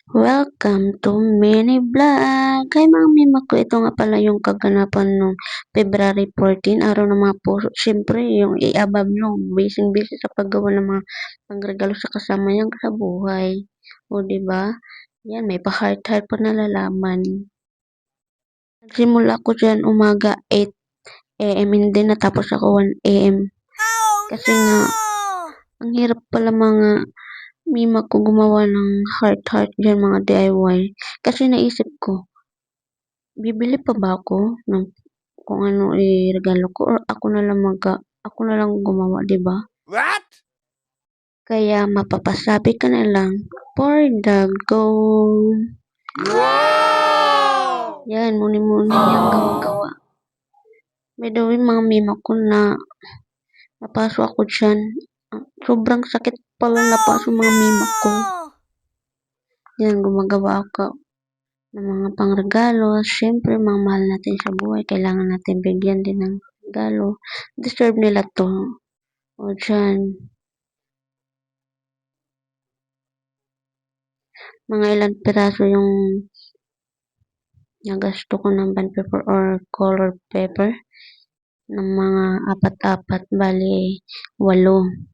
Welcome to Mini Vlog! Hi mga mima ko, ito nga pala yung kaganapan ng February 14, araw ng mga puso. Siyempre, yung i-above nyo, busy-busy sa paggawa ng mga pangregalo sa kasama yan sa buhay. O, diba? Yan, may pa-heart-heart pa nalalaman. Nagsimula ko dyan umaga 8 AM, hindi natapos ako 1 AM. Kasi nga, ang hirap pala mga mima ko gumawa ng heart-heart dyan, mga DIY. Kasi naisip ko, bibili pa ba ako ng kung ano iregalo ko or ako na lang gumawa, 'di ba? What? Kaya mapapasabi ka na lang for the go. Wow! Yan, muni-muni yan gawa-gawa. By the way, mga mima ko na napasok ako dyan. Sobrang sakit pala napasok mga mima ko. Yan, gumagawa ako ng mga pangregalo. Siyempre, mga mahal natin sa buhay. Kailangan natin bigyan din ng regalo. Deserve nila to. O dyan, mga ilang piraso yung nagasto ko ng bond paper or color paper ng mga apat-apat, bali 8.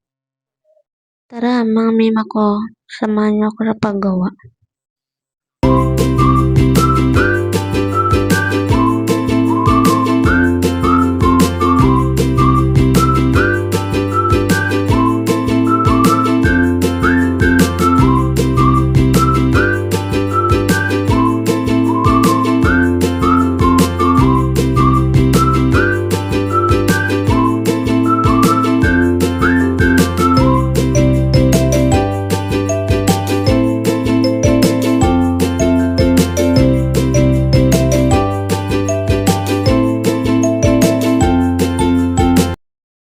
Tara, mga mima ko, samahan niyo ako sa paggawa.